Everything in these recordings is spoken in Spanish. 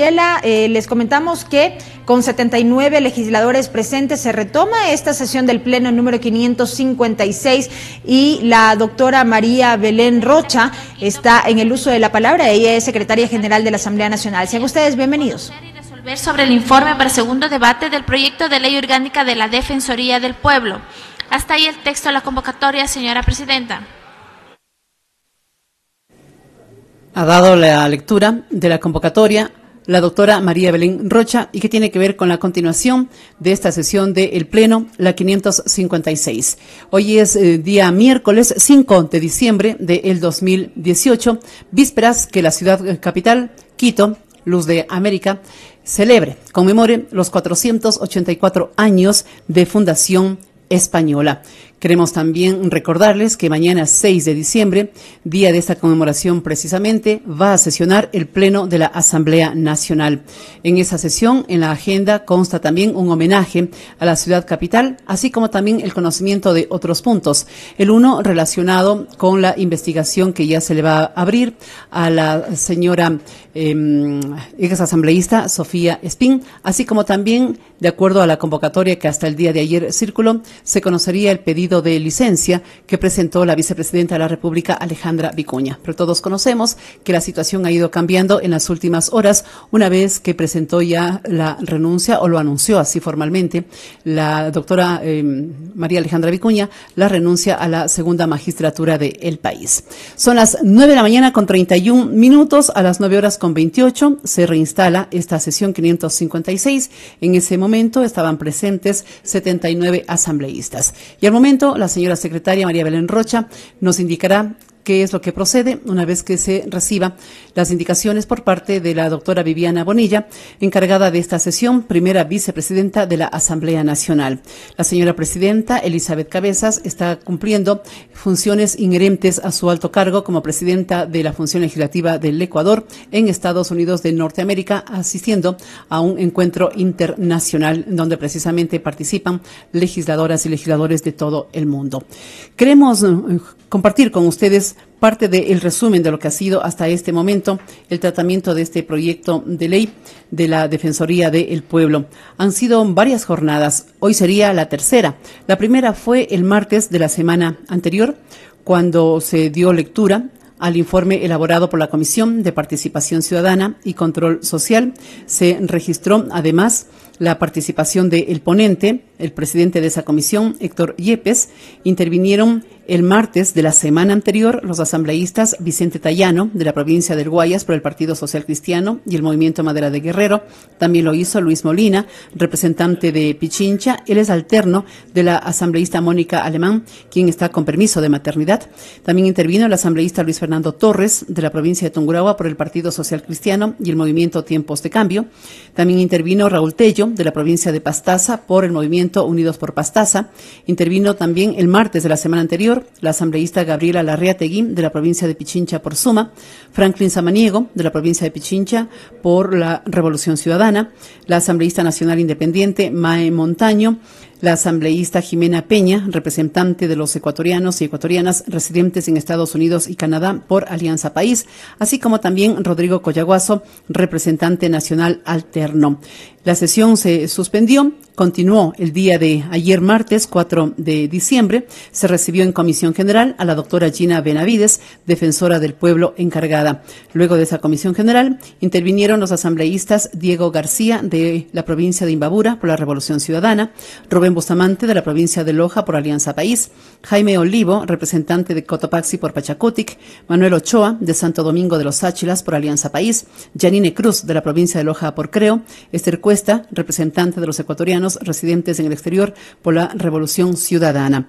Graciela, les comentamos que con 79 legisladores presentes se retoma esta sesión del Pleno número 556 y la doctora María Belén Rocha está en el uso de la palabra. Ella es secretaria general de la Asamblea Nacional. Sean ustedes bienvenidos. Sobre el informe para segundo debate del proyecto de ley orgánica de la Defensoría del Pueblo. Hasta ahí el texto de la convocatoria, señora presidenta. Ha dado la lectura de la convocatoria la doctora María Belén Rocha y que tiene que ver con la continuación de esta sesión del Pleno, la 556. Hoy es día miércoles 5 de diciembre del 2018, vísperas que la ciudad capital, Quito, Luz de América, conmemore los 484 años de fundación española. Queremos también recordarles que mañana 6 de diciembre, día de esta conmemoración precisamente, va a sesionar el Pleno de la Asamblea Nacional. En esa sesión, en la agenda, consta también un homenaje a la ciudad capital, así como también el conocimiento de otros puntos. El uno relacionado con la investigación que ya se le va a abrir a la señora exasambleísta Sofía Espín, así como también, de acuerdo a la convocatoria que hasta el día de ayer circuló, se conocería el pedido de licencia que presentó la vicepresidenta de la República, Alejandra Vicuña. Pero todos conocemos que la situación ha ido cambiando en las últimas horas, una vez que presentó ya la renuncia, o lo anunció así formalmente, la doctora María Alejandra Vicuña, la renuncia a la segunda magistratura del país. Son las 9 de la mañana con 31 minutos, a las 9 horas con 28 se reinstala esta sesión 556. En ese momento estaban presentes 79 asambleístas. Y al momento, la señora secretaria María Belén Rocha nos indicará qué es lo que procede una vez que se reciba las indicaciones por parte de la doctora Viviana Bonilla, encargada de esta sesión, primera vicepresidenta de la Asamblea Nacional. La señora presidenta Elizabeth Cabezas está cumpliendo funciones inherentes a su alto cargo como presidenta de la Función Legislativa del Ecuador en Estados Unidos de Norteamérica, asistiendo a un encuentro internacional donde precisamente participan legisladoras y legisladores de todo el mundo. Queremos compartir con ustedes parte del resumen de lo que ha sido hasta este momento el tratamiento de este proyecto de ley de la Defensoría del Pueblo. Han sido varias jornadas, hoy sería la tercera. La primera fue el martes de la semana anterior, cuando se dio lectura al informe elaborado por la Comisión de Participación Ciudadana y Control Social. Se registró además la participación del ponente, el presidente de esa comisión, Héctor Yepes. Intervinieron el martes de la semana anterior los asambleístas Vicente Tallano, de la provincia del Guayas, por el Partido Social Cristiano y el Movimiento Madera de Guerrero. También lo hizo Luis Molina, representante de Pichincha. Él es alterno de la asambleísta Mónica Alemán, quien está con permiso de maternidad. También intervino el asambleísta Luis Fernando Torres, de la provincia de Tungurahua, por el Partido Social Cristiano y el Movimiento Tiempos de Cambio. También intervino Raúl Tello, de la provincia de Pastaza, por el Movimiento Unidos por Pastaza. Intervino también el martes de la semana anterior la asambleísta Gabriela Larreategui, de la provincia de Pichincha, por Suma. Franklin Samaniego, de la provincia de Pichincha, por la Revolución Ciudadana. La asambleísta nacional independiente Mae Montaño. La asambleísta Jimena Peña, representante de los ecuatorianos y ecuatorianas residentes en Estados Unidos y Canadá por Alianza País, así como también Rodrigo Collaguazo, representante nacional alterno. La sesión se suspendió, continuó el día de ayer martes 4 de diciembre. Se recibió en Comisión General a la doctora Gina Benavides, defensora del pueblo encargada. Luego de esa Comisión General intervinieron los asambleístas Diego García, de la provincia de Imbabura, por la Revolución Ciudadana, Rubén Bustamante, de la provincia de Loja, por Alianza País, Jaime Olivo, representante de Cotopaxi, por Pachacutic, Manuel Ochoa, de Santo Domingo de los Áchilas, por Alianza País, Yanine Cruz, de la provincia de Loja, por Creo, Esther Cuesta, representante de los ecuatorianos residentes en el exterior, por la Revolución Ciudadana.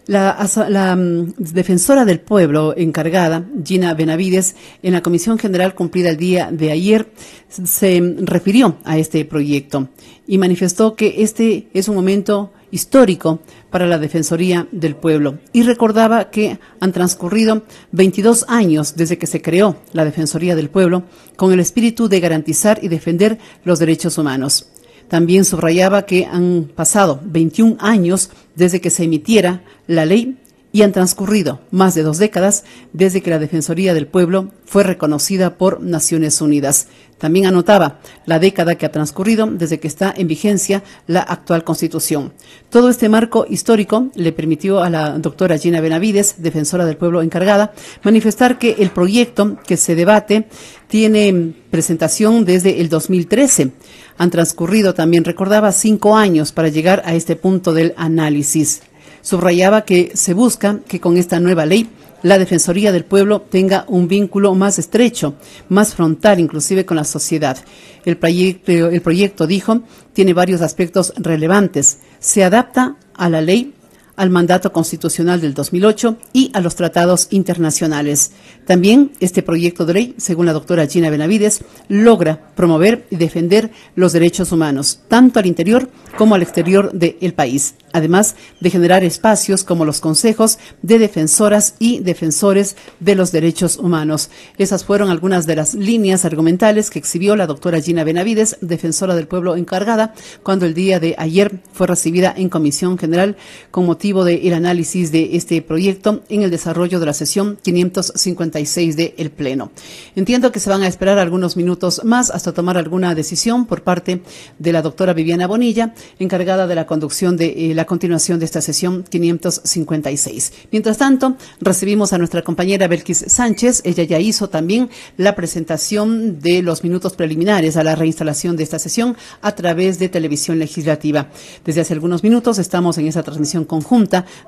La defensora del pueblo encargada, Gina Benavides, en la Comisión General cumplida el día de ayer, se refirió a este proyecto y manifestó que este es un momento histórico para la Defensoría del Pueblo y recordaba que han transcurrido 22 años desde que se creó la Defensoría del Pueblo con el espíritu de garantizar y defender los derechos humanos. También subrayaba que han pasado 21 años desde que se emitiera la ley y han transcurrido más de 2 décadas desde que la Defensoría del Pueblo fue reconocida por Naciones Unidas. También anotaba la década que ha transcurrido desde que está en vigencia la actual Constitución. Todo este marco histórico le permitió a la doctora Gina Benavides, defensora del pueblo encargada, manifestar que el proyecto que se debate tiene presentación desde el 2013. Han transcurrido, también recordaba, 5 años para llegar a este punto del análisis. Subrayaba que se busca que con esta nueva ley la Defensoría del Pueblo tenga un vínculo más estrecho, más frontal, inclusive con la sociedad. El proyecto, dijo, tiene varios aspectos relevantes. Se adapta a la ley, al mandato constitucional del 2008 y a los tratados internacionales. También este proyecto de ley, según la doctora Gina Benavides, logra promover y defender los derechos humanos, tanto al interior como al exterior del país, además de generar espacios como los consejos de defensoras y defensores de los derechos humanos. Esas fueron algunas de las líneas argumentales que exhibió la doctora Gina Benavides, defensora del pueblo encargada, cuando el día de ayer fue recibida en Comisión General con motivo del análisis de este proyecto en el desarrollo de la sesión 556 del Pleno. Entiendo que se van a esperar algunos minutos más hasta tomar alguna decisión por parte de la doctora Viviana Bonilla, encargada de la conducción de la continuación de esta sesión 556. Mientras tanto, recibimos a nuestra compañera Belkis Sánchez. Ella ya hizo también la presentación de los minutos preliminares a la reinstalación de esta sesión a través de Televisión Legislativa. Desde hace algunos minutos estamos en esa transmisión conjunta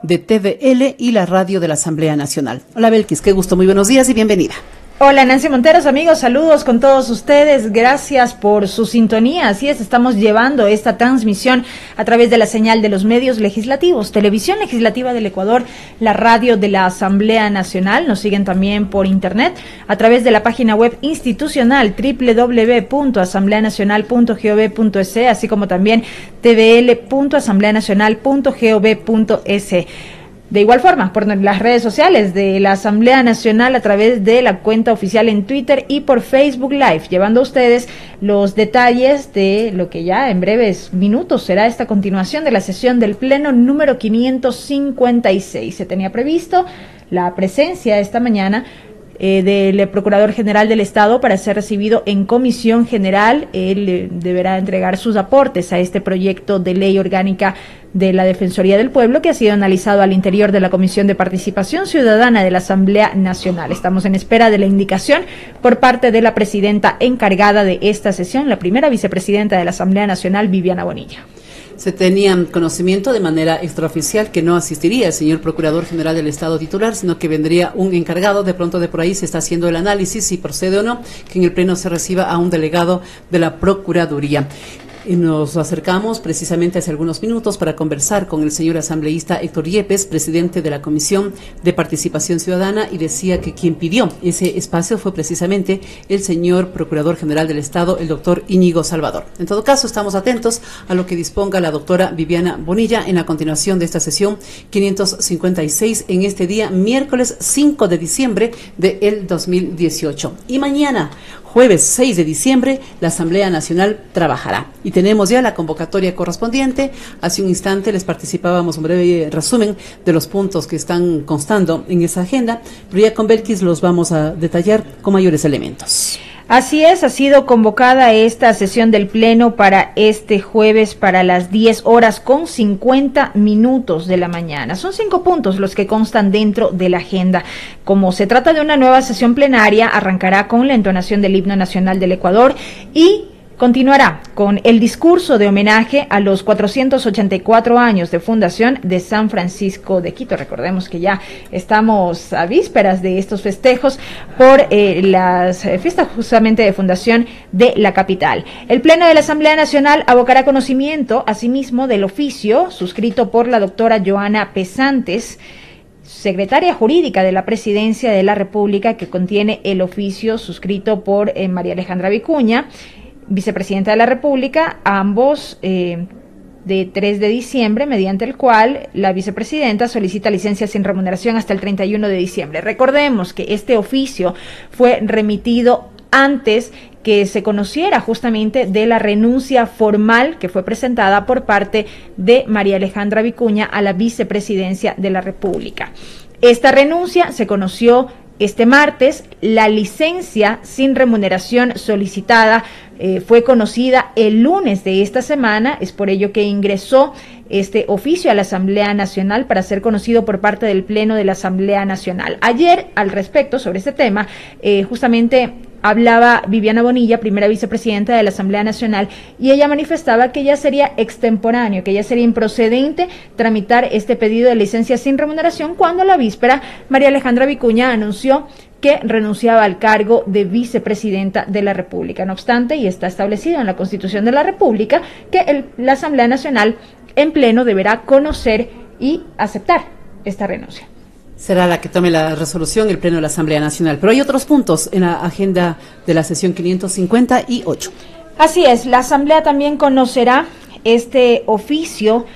de TVL y la radio de la Asamblea Nacional. Hola Belkis, qué gusto, muy buenos días y bienvenida. Hola Nancy Monteros, amigos, saludos con todos ustedes, gracias por su sintonía. Así es, estamos llevando esta transmisión a través de la señal de los medios legislativos, Televisión Legislativa del Ecuador, la radio de la Asamblea Nacional. Nos siguen también por internet a través de la página web institucional www.asambleanacional.gov.es, así como también tvl.asambleanacional.gov.es. De igual forma, por las redes sociales de la Asamblea Nacional a través de la cuenta oficial en Twitter y por Facebook Live, llevando a ustedes los detalles de lo que ya en breves minutos será esta continuación de la sesión del Pleno número 556. Se tenía previsto la presencia esta mañana del Procurador General del Estado para ser recibido en Comisión General. Él deberá entregar sus aportes a este proyecto de ley orgánica de la Defensoría del Pueblo, que ha sido analizado al interior de la Comisión de Participación Ciudadana de la Asamblea Nacional. Estamos en espera de la indicación por parte de la presidenta encargada de esta sesión, la primera vicepresidenta de la Asamblea Nacional, Viviana Bonilla. Se tenía conocimiento de manera extraoficial que no asistiría el señor Procurador General del Estado titular, sino que vendría un encargado. De pronto de por ahí se está haciendo el análisis si procede o no que en el Pleno se reciba a un delegado de la Procuraduría. Y nos acercamos precisamente hace algunos minutos para conversar con el señor asambleísta Héctor Yepes, presidente de la Comisión de Participación Ciudadana, y decía que quien pidió ese espacio fue precisamente el señor Procurador General del Estado, el doctor Íñigo Salvador. En todo caso, estamos atentos a lo que disponga la doctora Viviana Bonilla en la continuación de esta sesión 556 en este día, miércoles 5 de diciembre del 2018. Y mañana, jueves 6 de diciembre, la Asamblea Nacional trabajará. Y tenemos ya la convocatoria correspondiente. Hace un instante les participábamos un breve resumen de los puntos que están constando en esa agenda, pero ya con Belkis los vamos a detallar con mayores elementos. Así es, ha sido convocada esta sesión del Pleno para este jueves para las 10:50 de la mañana. Son 5 puntos los que constan dentro de la agenda. Como se trata de una nueva sesión plenaria, arrancará con la entonación del himno nacional del Ecuador y continuará con el discurso de homenaje a los 484 años de fundación de San Francisco de Quito. Recordemos que ya estamos a vísperas de estos festejos por las fiestas justamente de fundación de la capital. El Pleno de la Asamblea Nacional abocará conocimiento, asimismo, del oficio suscrito por la doctora Joana Pesantes, secretaria jurídica de la Presidencia de la República, que contiene el oficio suscrito por María Alejandra Vicuña, vicepresidenta de la República, ambos de 3 de diciembre, mediante el cual la vicepresidenta solicita licencia sin remuneración hasta el 31 de diciembre. Recordemos que este oficio fue remitido antes que se conociera justamente de la renuncia formal que fue presentada por parte de María Alejandra Vicuña a la vicepresidencia de la República. Esta renuncia se conoció este martes. La licencia sin remuneración solicitada fue conocida el lunes de esta semana. Es por ello que ingresó este oficio a la Asamblea Nacional para ser conocido por parte del Pleno de la Asamblea Nacional. Ayer, al respecto, sobre este tema, justamente hablaba Viviana Bonilla, primera vicepresidenta de la Asamblea Nacional, y ella manifestaba que ya sería extemporáneo, que ya sería improcedente tramitar este pedido de licencia sin remuneración, cuando a la víspera María Alejandra Vicuña anunció que renunciaba al cargo de vicepresidenta de la República. No obstante, y está establecido en la Constitución de la República, que la Asamblea Nacional en pleno deberá conocer y aceptar esta renuncia. Será la que tome la resolución el Pleno de la Asamblea Nacional. Pero hay otros puntos en la agenda de la sesión 558. Así es, la Asamblea también conocerá este oficio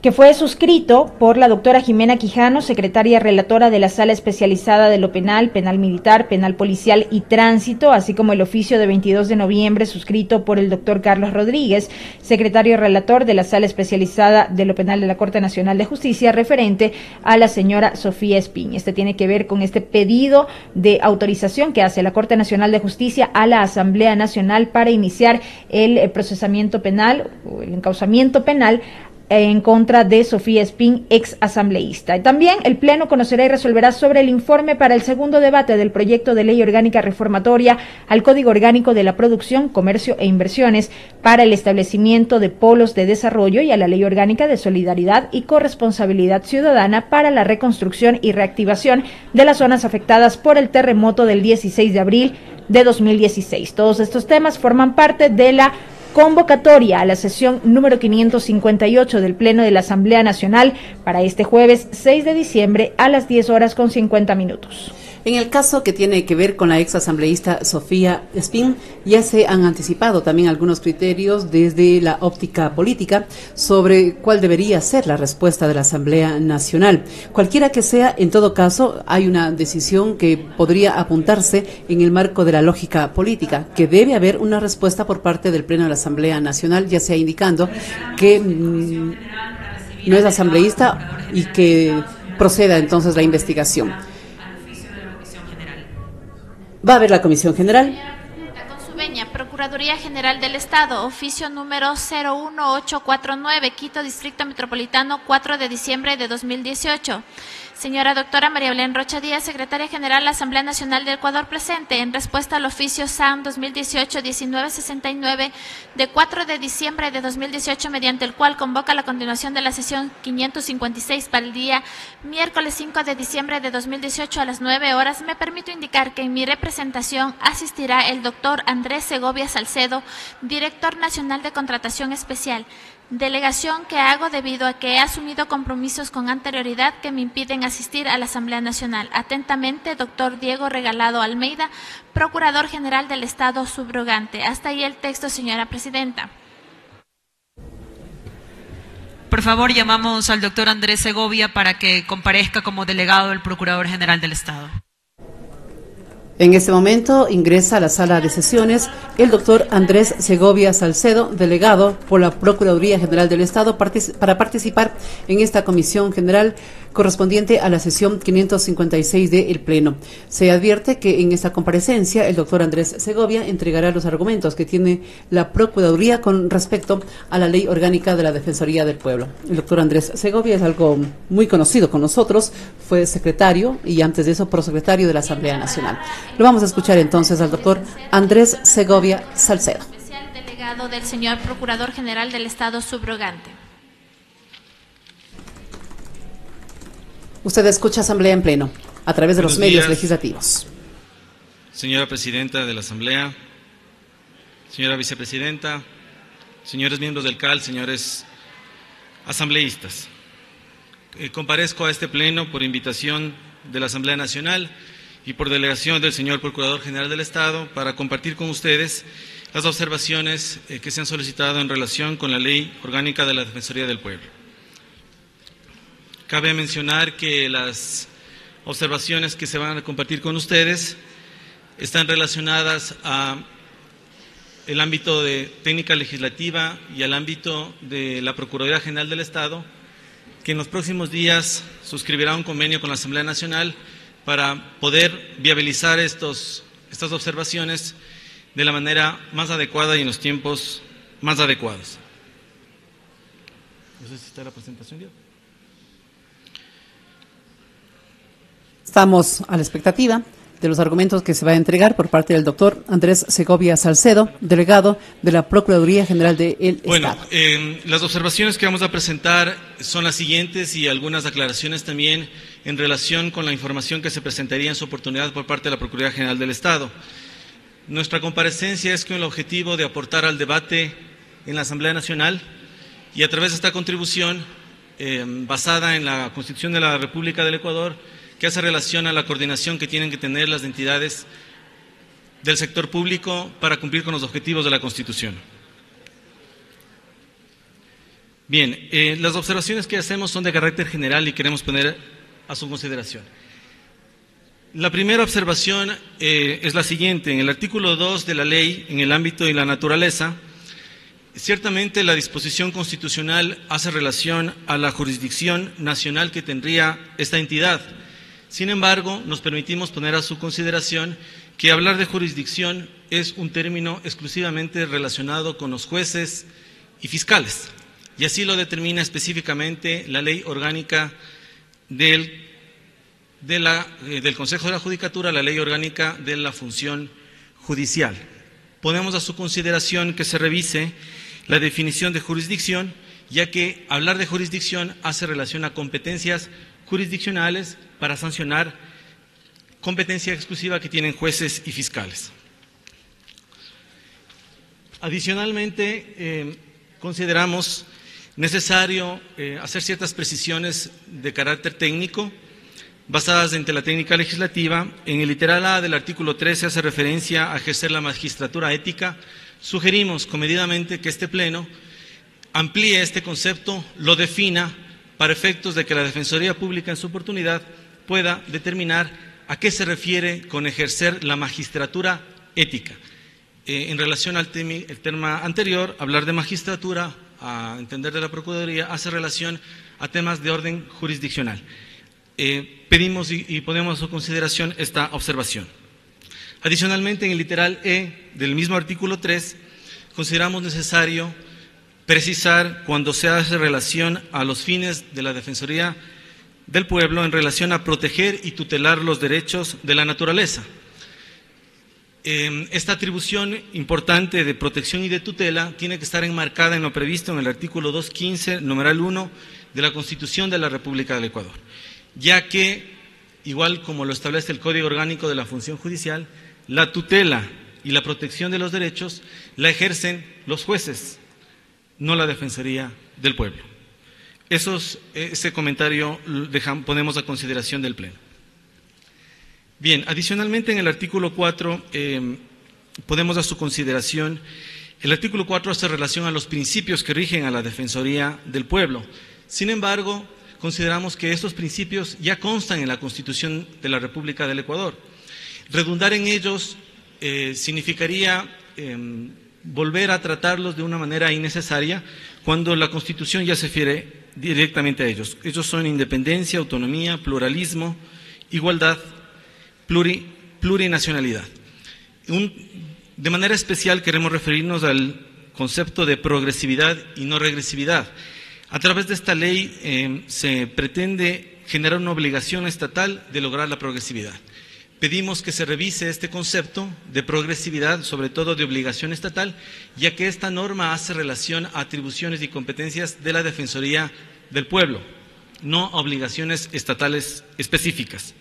que fue suscrito por la doctora Jimena Quijano, secretaria relatora de la Sala Especializada de lo Penal, Penal Militar, Penal Policial y Tránsito, así como el oficio de 22 de noviembre suscrito por el doctor Carlos Rodríguez, secretario relator de la Sala Especializada de lo Penal de la Corte Nacional de Justicia, referente a la señora Sofía Espín. Este tiene que ver con este pedido de autorización que hace la Corte Nacional de Justicia a la Asamblea Nacional para iniciar el procesamiento penal o el encauzamiento penal en contra de Sofía Espín, ex asambleísta. También el Pleno conocerá y resolverá sobre el informe para el segundo debate del proyecto de ley orgánica reformatoria al Código Orgánico de la Producción, Comercio e Inversiones para el establecimiento de polos de desarrollo y a la Ley Orgánica de Solidaridad y Corresponsabilidad Ciudadana para la reconstrucción y reactivación de las zonas afectadas por el terremoto del 16 de abril de 2016. Todos estos temas forman parte de la convocatoria a la sesión número 558 del Pleno de la Asamblea Nacional para este jueves 6 de diciembre a las 10:50. En el caso que tiene que ver con la ex asambleísta Sofía Espín, ya se han anticipado también algunos criterios desde la óptica política sobre cuál debería ser la respuesta de la Asamblea Nacional. Cualquiera que sea, en todo caso, hay una decisión que podría apuntarse en el marco de la lógica política, que debe haber una respuesta por parte del Pleno de la Asamblea Nacional, ya sea indicando que no es asambleísta y que proceda entonces la investigación. Va a haber la Comisión General. Consubeña, Procuraduría General del Estado, oficio número 01849, Quito, Distrito Metropolitano, 4 de diciembre de 2018. Señora doctora María Belén Rocha Díaz, secretaria general de la Asamblea Nacional del Ecuador, presente en respuesta al oficio SAM 2018-1969 de 4 de diciembre de 2018, mediante el cual convoca la continuación de la sesión 556 para el día miércoles 5 de diciembre de 2018 a las 9 horas, me permito indicar que en mi representación asistirá el doctor Andrés Segovia Salcedo, director nacional de Contratación Especial, delegación que hago debido a que he asumido compromisos con anterioridad que me impiden asistir a la Asamblea Nacional. Atentamente, doctor Diego Regalado Almeida, Procurador General del Estado subrogante. Hasta ahí el texto, señora presidenta. Por favor, llamamos al doctor Andrés Segovia para que comparezca como delegado del Procurador General del Estado. En este momento ingresa a la sala de sesiones el doctor Andrés Segovia Salcedo, delegado por la Procuraduría General del Estado, para participar en esta comisión general correspondiente a la sesión 556 del Pleno. Se advierte que en esta comparecencia el doctor Andrés Segovia entregará los argumentos que tiene la Procuraduría con respecto a la Ley Orgánica de la Defensoría del Pueblo. El doctor Andrés Segovia es algo muy conocido con nosotros, fue secretario y antes de eso prosecretario de la Asamblea Nacional. Lo vamos a escuchar entonces al doctor Andrés Segovia Salcedo. Especial delegado del señor Procurador General del Estado subrogante. Usted escucha Asamblea en Pleno a través de los medios legislativos. Señora Presidenta de la Asamblea, señora Vicepresidenta, señores miembros del CAL, señores asambleístas. Comparezco a este Pleno por invitación de la Asamblea Nacional y por delegación del señor Procurador General del Estado para compartir con ustedes las observaciones que se han solicitado en relación con la Ley Orgánica de la Defensoría del Pueblo. Cabe mencionar que las observaciones que se van a compartir con ustedes están relacionadas a el ámbito de técnica legislativa y al ámbito de la Procuraduría General del Estado, que en los próximos días suscribirá un convenio con la Asamblea Nacional para poder viabilizar estas observaciones de la manera más adecuada y en los tiempos más adecuados. No sé si está la presentación ya. Estamos a la expectativa de los argumentos que se va a entregar por parte del doctor Andrés Segovia Salcedo, delegado de la Procuraduría General del Estado. Bueno, las observaciones que vamos a presentar son las siguientes y algunas aclaraciones también en relación con la información que se presentaría en su oportunidad por parte de la Procuraduría General del Estado. Nuestra comparecencia es con el objetivo de aportar al debate en la Asamblea Nacional y a través de esta contribución basada en la Constitución de la República del Ecuador, que hace relación a la coordinación que tienen que tener las entidades del sector público para cumplir con los objetivos de la Constitución. Bien, las observaciones que hacemos son de carácter general y queremos poner a su consideración. La primera observación es la siguiente. En el artículo 2 de la ley, en el ámbito de la naturaleza, ciertamente la disposición constitucional hace relación a la jurisdicción nacional que tendría esta entidad. Sin embargo, nos permitimos poner a su consideración que hablar de jurisdicción es un término exclusivamente relacionado con los jueces y fiscales, y así lo determina específicamente la ley orgánica del Consejo de la Judicatura, la ley orgánica de la función judicial. Ponemos a su consideración que se revise la definición de jurisdicción, ya que hablar de jurisdicción hace relación a competencias jurisdiccionales para sancionar competencia exclusiva que tienen jueces y fiscales. Adicionalmente, consideramos necesario hacer ciertas precisiones de carácter técnico basadas en la técnica legislativa. En el literal A del artículo 13 hace referencia a ejercer la magistratura ética. Sugerimos comedidamente que este Pleno amplíe este concepto, lo defina para efectos de que la Defensoría Pública en su oportunidad pueda determinar a qué se refiere con ejercer la magistratura ética. En relación al tema anterior, hablar de magistratura, a entender de la Procuraduría, hace relación a temas de orden jurisdiccional. Pedimos y ponemos a su consideración esta observación. Adicionalmente, en el literal E del mismo artículo 3, consideramos necesario precisar cuando se hace relación a los fines de la Defensoría del Pueblo en relación a proteger y tutelar los derechos de la naturaleza. Esta atribución importante de protección y de tutela tiene que estar enmarcada en lo previsto en el artículo 215, numeral 1 de la Constitución de la República del Ecuador, ya que, igual como lo establece el Código Orgánico de la Función Judicial, la tutela y la protección de los derechos la ejercen los jueces, no la Defensoría del Pueblo. Ese comentario ponemos a consideración del Pleno. Bien, adicionalmente en el artículo 4 ponemos a su consideración, el artículo 4 hace relación a los principios que rigen a la Defensoría del Pueblo. Sin embargo, consideramos que estos principios ya constan en la Constitución de la República del Ecuador. Redundar en ellos significaría volver a tratarlos de una manera innecesaria cuando la Constitución ya se refiere directamente a ellos. Ellos son independencia, autonomía, pluralismo, igualdad, plurinacionalidad. De manera especial queremos referirnos al concepto de progresividad y no regresividad. A través de esta ley se pretende generar una obligación estatal de lograr la progresividad. Pedimos que se revise este concepto de progresividad, sobre todo de obligación estatal, ya que esta norma hace relación a atribuciones y competencias de la Defensoría del Pueblo, no a obligaciones estatales específicas.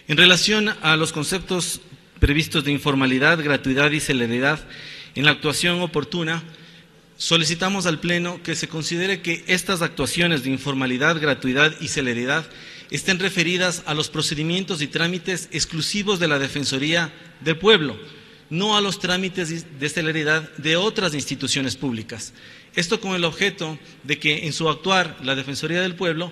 En relación a los conceptos previstos de informalidad, gratuidad y celeridad en la actuación oportuna, solicitamos al Pleno que se considere que estas actuaciones de informalidad, gratuidad y celeridad estén referidas a los procedimientos y trámites exclusivos de la Defensoría del Pueblo, no a los trámites de celeridad de otras instituciones públicas. Esto con el objeto de que en su actuar la Defensoría del Pueblo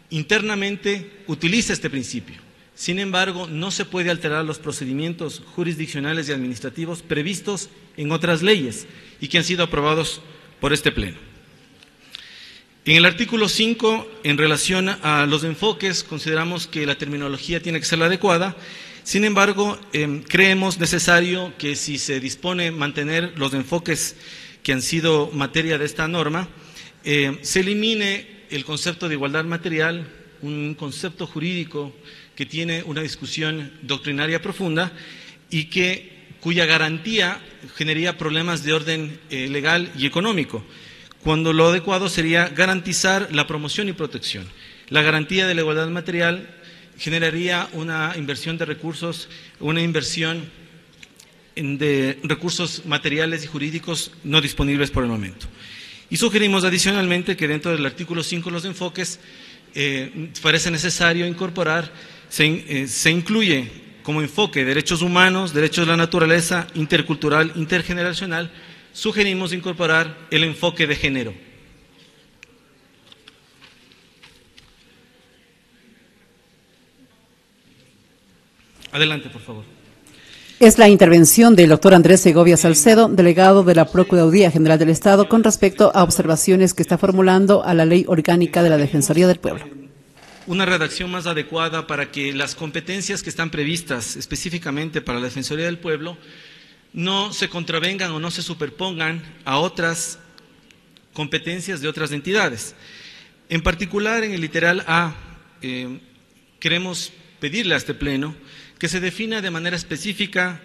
internamente utilice este principio. Sin embargo, no se puede alterar los procedimientos jurisdiccionales y administrativos previstos en otras leyes y que han sido aprobados por este Pleno. En el artículo 5, en relación a los enfoques, consideramos que la terminología tiene que ser la adecuada. Sin embargo, creemos necesario que si se dispone mantener los enfoques que han sido materia de esta norma, se elimine el concepto de igualdad material, un concepto jurídico que tiene una discusión doctrinaria profunda y cuya garantía generaría problemas de orden legal y económico, cuando lo adecuado sería garantizar la promoción y protección. La garantía de la igualdad material generaría una inversión de recursos, una inversión de recursos materiales y jurídicos no disponibles por el momento. Y sugerimos adicionalmente que dentro del artículo 5 los enfoques parece necesario incorporar, se incluye como enfoque derechos humanos, derechos de la naturaleza, intercultural, intergeneracional. Sugerimos incorporar el enfoque de género. Adelante, por favor. Es la intervención del doctor Andrés Segovia Salcedo, delegado de la Procuraduría General del Estado, con respecto a observaciones que está formulando a la Ley Orgánica de la Defensoría del Pueblo. Una redacción más adecuada para que las competencias que están previstas específicamente para la Defensoría del Pueblo no se contravengan o no se superpongan a otras competencias de otras entidades. En particular, en el literal A, queremos pedirle a este Pleno que se defina de manera específica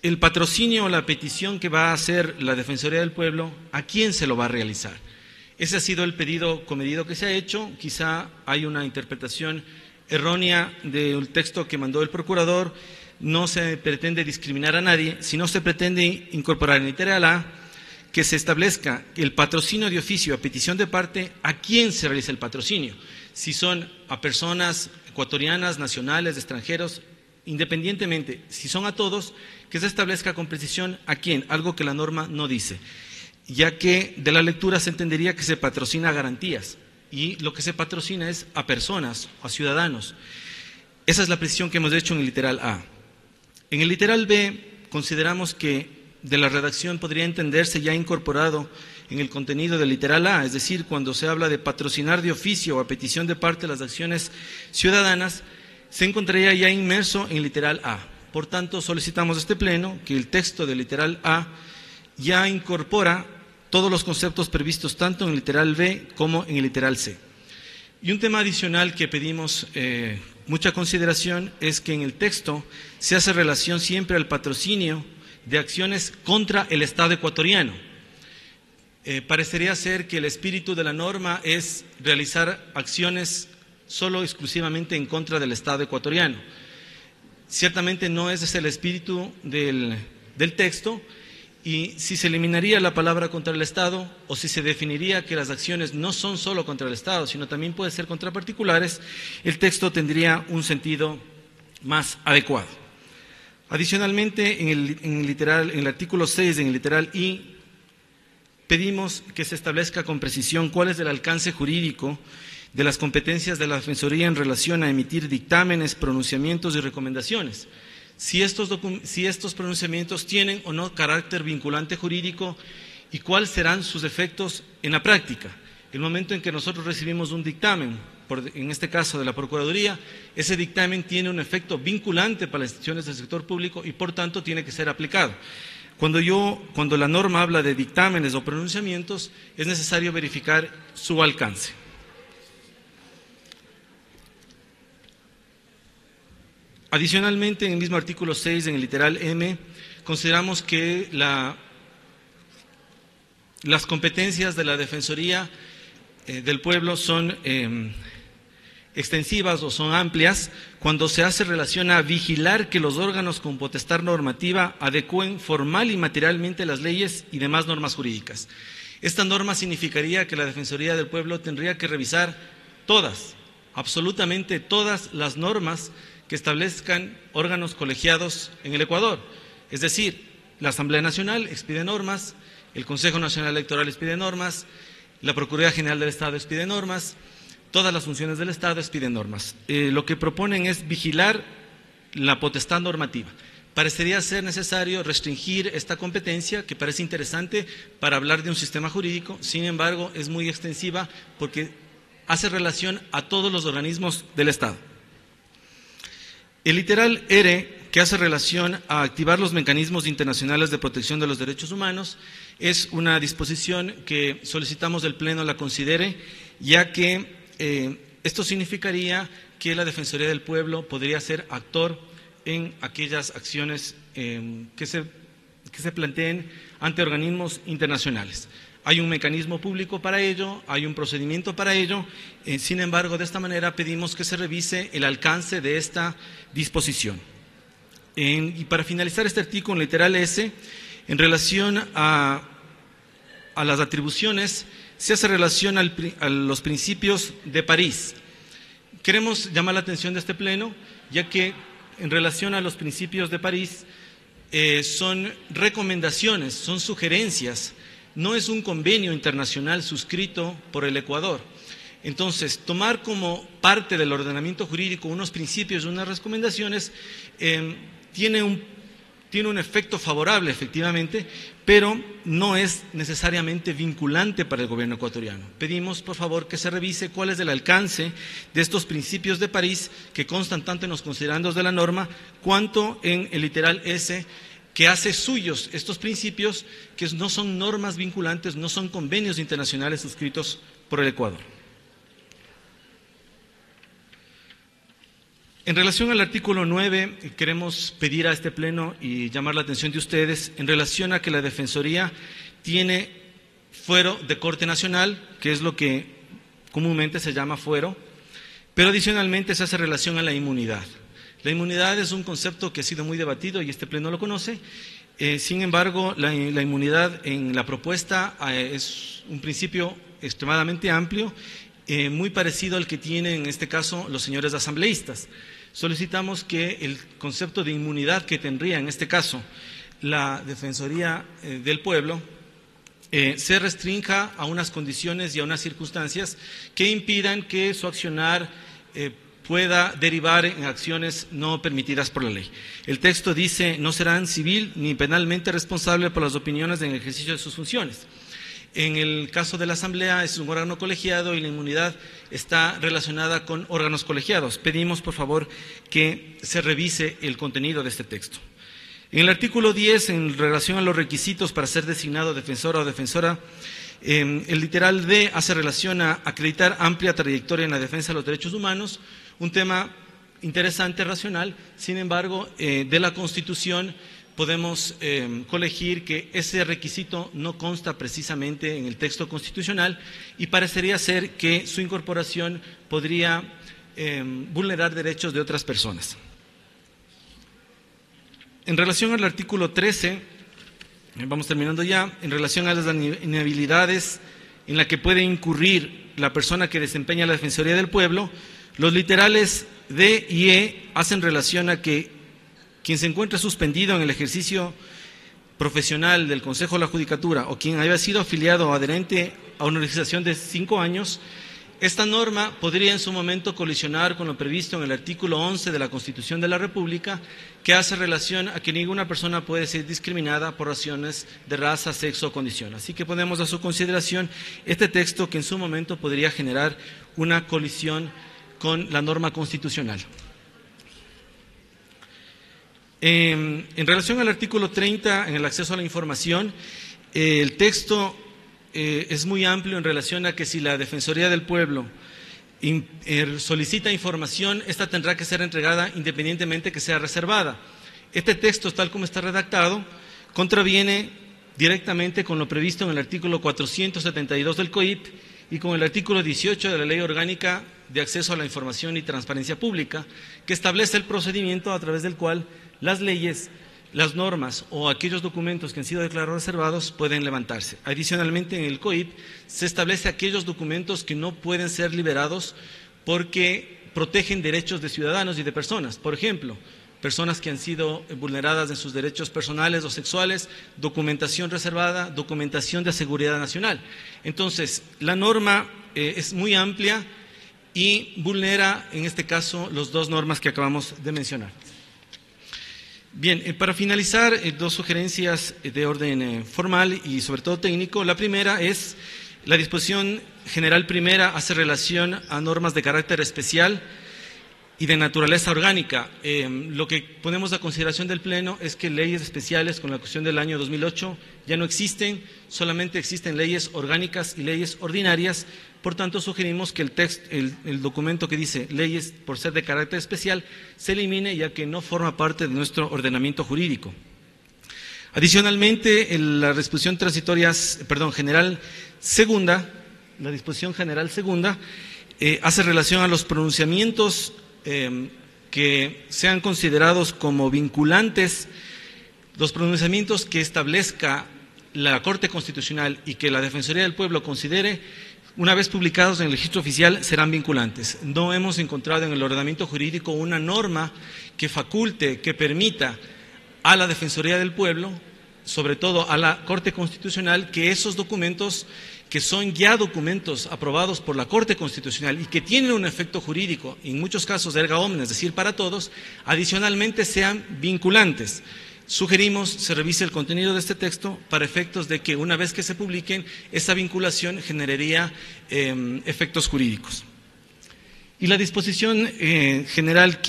el patrocinio o la petición que va a hacer la Defensoría del Pueblo, a quién se lo va a realizar. Ese ha sido el pedido comedido que se ha hecho. Quizá hay una interpretación errónea del texto que mandó el procurador. No se pretende discriminar a nadie, sino se pretende incorporar en el literal A que se establezca el patrocinio de oficio a petición de parte, a quién se realiza el patrocinio. Si son a personas ecuatorianas, nacionales, extranjeros, independientemente, si son a todos, que se establezca con precisión a quién, algo que la norma no dice, ya que de la lectura se entendería que se patrocina garantías y lo que se patrocina es a personas, a ciudadanos. Esa es la precisión que hemos hecho en el literal A. En el literal B consideramos que de la redacción podría entenderse ya incorporado en el contenido del literal A, es decir, cuando se habla de patrocinar de oficio o a petición de parte las acciones ciudadanas, se encontraría ya inmerso en el literal A. Por tanto, solicitamos a este Pleno que el texto del literal A ya incorpora todos los conceptos previstos tanto en el literal B como en el literal C. Y un tema adicional que pedimos mucha consideración es que en el texto se hace relación siempre al patrocinio de acciones contra el Estado ecuatoriano. Parecería ser que el espíritu de la norma es realizar acciones solo exclusivamente en contra del Estado ecuatoriano. Ciertamente no ese es el espíritu del texto, y si se eliminaría la palabra contra el Estado o si se definiría que las acciones no son solo contra el Estado, sino también puede ser contra particulares, el texto tendría un sentido más adecuado. Adicionalmente, en el artículo 6, en el literal I, pedimos que se establezca con precisión cuál es el alcance jurídico de las competencias de la Defensoría en relación a emitir dictámenes, pronunciamientos y recomendaciones. Si estos pronunciamientos tienen o no carácter vinculante jurídico y cuáles serán sus efectos en la práctica. El momento en que nosotros recibimos un dictamen, en este caso de la Procuraduría, ese dictamen tiene un efecto vinculante para las instituciones del sector público y por tanto tiene que ser aplicado. Cuando la norma habla de dictámenes o pronunciamientos, es necesario verificar su alcance. Adicionalmente, en el mismo artículo 6, en el literal M, consideramos que las competencias de la Defensoría del Pueblo son extensivas o son amplias cuando se hace relación a vigilar que los órganos con potestad normativa adecúen formal y materialmente las leyes y demás normas jurídicas. Esta norma significaría que la Defensoría del Pueblo tendría que revisar todas, absolutamente todas las normas que establezcan órganos colegiados en el Ecuador. Es decir, la Asamblea Nacional expide normas, el Consejo Nacional Electoral expide normas, la Procuraduría General del Estado expide normas, todas las funciones del Estado expiden normas. Lo que proponen es vigilar la potestad normativa. Parecería ser necesario restringir esta competencia, que parece interesante para hablar de un sistema jurídico, sin embargo, es muy extensiva porque hace relación a todos los organismos del Estado. El literal R, que hace relación a activar los mecanismos internacionales de protección de los derechos humanos, es una disposición que solicitamos del Pleno la considere, ya que esto significaría que la Defensoría del Pueblo podría ser actor en aquellas acciones que se planteen ante organismos internacionales. Hay un mecanismo público para ello, hay un procedimiento para ello, sin embargo, de esta manera pedimos que se revise el alcance de esta disposición. Y para finalizar este artículo, en literal S, en relación a las atribuciones, se hace relación a los principios de París. Queremos llamar la atención de este Pleno, ya que en relación a los principios de París son recomendaciones, son sugerencias, no es un convenio internacional suscrito por el Ecuador. Entonces, tomar como parte del ordenamiento jurídico unos principios y unas recomendaciones tiene un efecto favorable, efectivamente, pero no es necesariamente vinculante para el gobierno ecuatoriano. Pedimos, por favor, que se revise cuál es el alcance de estos principios de París que constan tanto en los considerandos de la norma cuanto en el literal S, que hace suyos estos principios que no son normas vinculantes, no son convenios internacionales suscritos por el Ecuador. En relación al artículo 9, queremos pedir a este Pleno y llamar la atención de ustedes en relación a que la Defensoría tiene fuero de Corte Nacional, que es lo que comúnmente se llama fuero, pero adicionalmente se hace relación a la inmunidad. La inmunidad es un concepto que ha sido muy debatido y este Pleno lo conoce. Sin embargo, la inmunidad en la propuesta es un principio extremadamente amplio, muy parecido al que tienen en este caso los señores asambleístas. Solicitamos que el concepto de inmunidad que tendría en este caso la Defensoría del Pueblo se restrinja a unas condiciones y a unas circunstancias que impidan que su accionar pueda derivar en acciones no permitidas por la ley. El texto dice: no serán civil ni penalmente responsables por las opiniones en el ejercicio de sus funciones. En el caso de la Asamblea es un órgano colegiado y la inmunidad está relacionada con órganos colegiados. Pedimos, por favor, que se revise el contenido de este texto. En el artículo 10, en relación a los requisitos para ser designado defensor o defensora, el literal D hace relación a acreditar amplia trayectoria en la defensa de los derechos humanos, un tema interesante, racional. Sin embargo, de la Constitución podemos colegir que ese requisito no consta precisamente en el texto constitucional y parecería ser que su incorporación podría vulnerar derechos de otras personas. En relación al artículo 13, vamos terminando ya, en relación a las inhabilidades en la que puede incurrir la persona que desempeña la Defensoría del Pueblo, los literales D y E hacen relación a que quien se encuentre suspendido en el ejercicio profesional del Consejo de la Judicatura o quien haya sido afiliado o adherente a una organización de 5 años, esta norma podría en su momento colisionar con lo previsto en el artículo 11 de la Constitución de la República, que hace relación a que ninguna persona puede ser discriminada por razones de raza, sexo o condición. Así que ponemos a su consideración este texto que en su momento podría generar una colisión con la norma constitucional. En relación al artículo 30, en el acceso a la información, el texto es muy amplio en relación a que si la Defensoría del Pueblo solicita información, esta tendrá que ser entregada independientemente que sea reservada. Este texto, tal como está redactado, contraviene directamente con lo previsto en el artículo 472 del COIP y con el artículo 18 de la Ley Orgánica de Acceso a la Información y Transparencia Pública, que establece el procedimiento a través del cual las leyes, las normas o aquellos documentos que han sido declarados reservados pueden levantarse. Adicionalmente, en el COIP se establece aquellos documentos que no pueden ser liberados porque protegen derechos de ciudadanos y de personas. Por ejemplo, personas que han sido vulneradas en sus derechos personales o sexuales, documentación reservada, documentación de seguridad nacional. Entonces, la norma es muy amplia y vulnera, en este caso, las dos normas que acabamos de mencionar. Bien, para finalizar, dos sugerencias de orden formal y sobre todo técnico. La primera es la disposición general primera, hace relación a normas de carácter especial y de naturaleza orgánica. Lo que ponemos a consideración del Pleno es que leyes especiales con la Constitución del año 2008 ya no existen, solamente existen leyes orgánicas y leyes ordinarias. Por tanto, sugerimos que el documento que dice leyes por ser de carácter especial se elimine, ya que no forma parte de nuestro ordenamiento jurídico. Adicionalmente, la disposición general segunda, hace relación a los pronunciamientos que sean considerados como vinculantes, los pronunciamientos que establezca la Corte Constitucional y que la Defensoría del Pueblo considere, una vez publicados en el registro oficial, serán vinculantes. No hemos encontrado en el ordenamiento jurídico una norma que faculte, que permita a la Defensoría del Pueblo, sobre todo a la Corte Constitucional, que esos documentos, que son ya documentos aprobados por la Corte Constitucional y que tienen un efecto jurídico, en muchos casos erga omnes, es decir, para todos, adicionalmente sean vinculantes. Sugerimos se revise el contenido de este texto para efectos de que una vez que se publiquen, esa vinculación generaría efectos jurídicos. Y la disposición general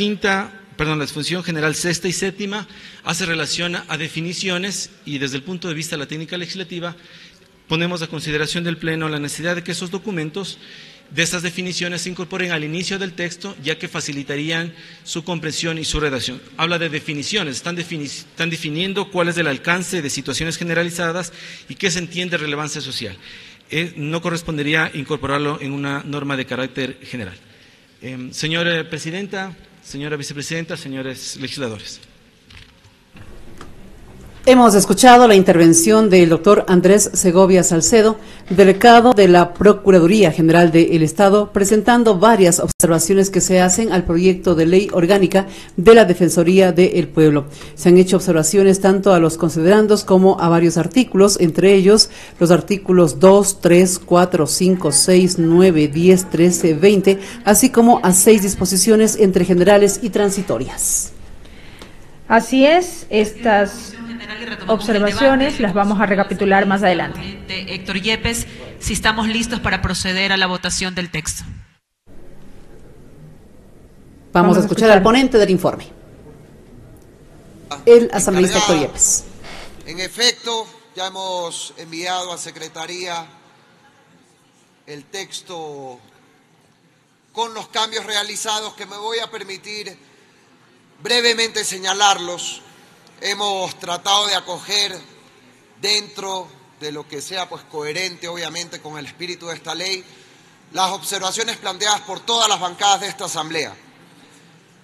la disposición general sexta y séptima hace relación a definiciones y desde el punto de vista de la técnica legislativa ponemos a consideración del Pleno la necesidad de que esos documentos de esas definiciones se incorporen al inicio del texto, ya que facilitarían su comprensión y su redacción. Habla de definiciones, están definiendo cuál es el alcance de situaciones generalizadas y qué se entiende relevancia social. No correspondería incorporarlo en una norma de carácter general. Señora Presidenta, señora Vicepresidenta, señores legisladores. Hemos escuchado la intervención del doctor Andrés Segovia Salcedo, delegado de la Procuraduría General del Estado, presentando varias observaciones que se hacen al proyecto de ley orgánica de la Defensoría del Pueblo. Se han hecho observaciones tanto a los considerandos como a varios artículos, entre ellos los artículos 2, 3, 4, 5, 6, 9, 10, 13, 20, así como a 6 disposiciones entre generales y transitorias. Así es, estas observaciones las vamos a recapitular más adelante. Héctor Yepes, si estamos listos para proceder a la votación del texto. Vamos a escuchar al ponente del informe, el asambleísta Héctor Yepes. En efecto, ya hemos enviado a Secretaría el texto con los cambios realizados que me voy a permitir brevemente señalarlos. Hemos tratado de acoger dentro de lo que sea coherente, obviamente, con el espíritu de esta ley, las observaciones planteadas por todas las bancadas de esta Asamblea.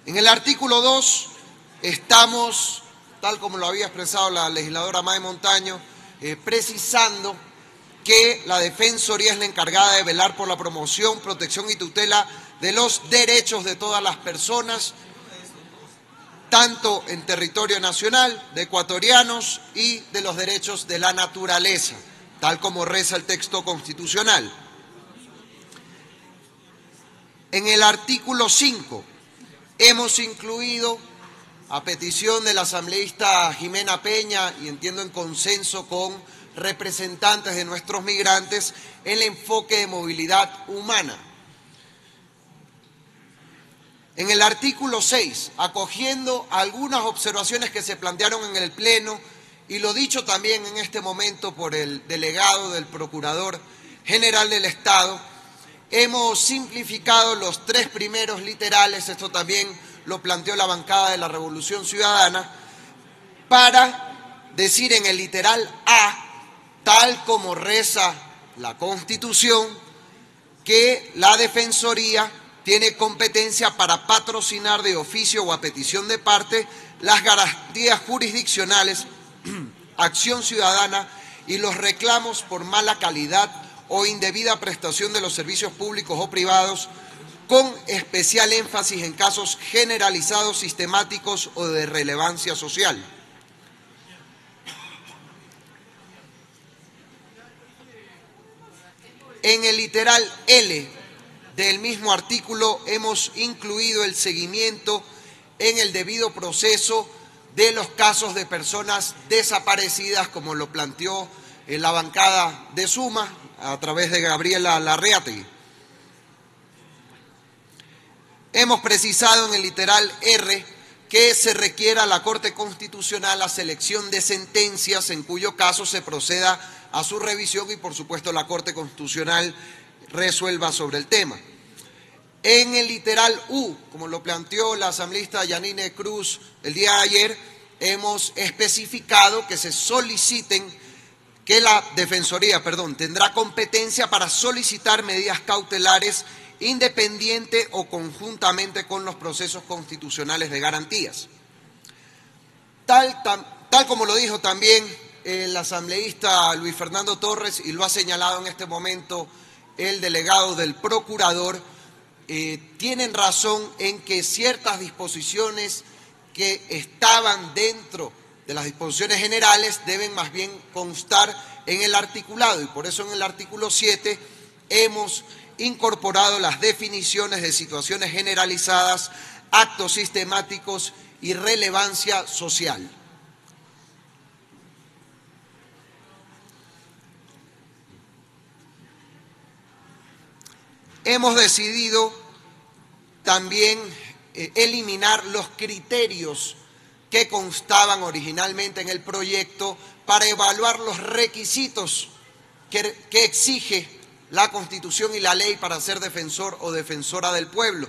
En el artículo 2 estamos, tal como lo había expresado la legisladora May Montaño, precisando que la Defensoría es la encargada de velar por la promoción, protección y tutela de los derechos de todas las personas, tanto en territorio nacional, de ecuatorianos y de los derechos de la naturaleza, tal como reza el texto constitucional. En el artículo 5 hemos incluido, a petición de la asambleísta Jimena Peña y entiendo en consenso con representantes de nuestros migrantes, el enfoque de movilidad humana. En el artículo 6, acogiendo algunas observaciones que se plantearon en el Pleno y lo dicho también en este momento por el delegado del Procurador General del Estado, hemos simplificado los 3 primeros literales, esto también lo planteó la bancada de la Revolución Ciudadana, para decir en el literal A, tal como reza la Constitución, que la Defensoría tiene competencia para patrocinar de oficio o a petición de parte las garantías jurisdiccionales, acción ciudadana y los reclamos por mala calidad o indebida prestación de los servicios públicos o privados, con especial énfasis en casos generalizados, sistemáticos o de relevancia social. En el literal L, del mismo artículo hemos incluido el seguimiento en el debido proceso de los casos de personas desaparecidas, como lo planteó la bancada de Suma a través de Gabriela Larreategui. Hemos precisado en el literal R que se requiera a la Corte Constitucional la selección de sentencias en cuyo caso se proceda a su revisión y, por supuesto, la Corte Constitucional resuelva sobre el tema. En el literal U, como lo planteó la asambleísta Yanine Cruz el día de ayer, hemos especificado que se soliciten, que la Defensoría, tendrá competencia para solicitar medidas cautelares independiente o conjuntamente con los procesos constitucionales de garantías. Tal como lo dijo también el asambleísta Luis Fernando Torres, y lo ha señalado en este momento el delegado del procurador, tienen razón en que ciertas disposiciones que estaban dentro de las disposiciones generales deben más bien constar en el articulado, y por eso en el artículo 7 hemos incorporado las definiciones de situaciones generalizadas, actos sistemáticos y relevancia social. Hemos decidido también eliminar los criterios que constaban originalmente en el proyecto para evaluar los requisitos que exige la Constitución y la ley para ser defensor o defensora del pueblo.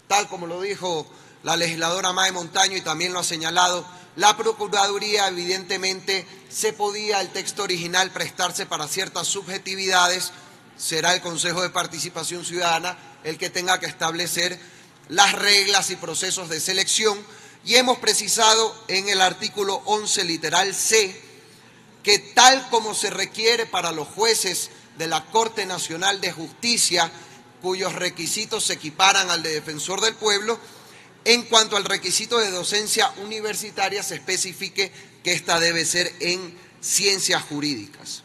Tal como lo dijo la legisladora Mae Montaño y también lo ha señalado la Procuraduría, evidentemente se podía el texto original prestarse para ciertas subjetividades. Será el Consejo de Participación Ciudadana el que tenga que establecer las reglas y procesos de selección, y hemos precisado en el artículo 11, literal C, que tal como se requiere para los jueces de la Corte Nacional de Justicia, cuyos requisitos se equiparan al de defensor del pueblo, en cuanto al requisito de docencia universitaria se especifique que ésta debe ser en ciencias jurídicas.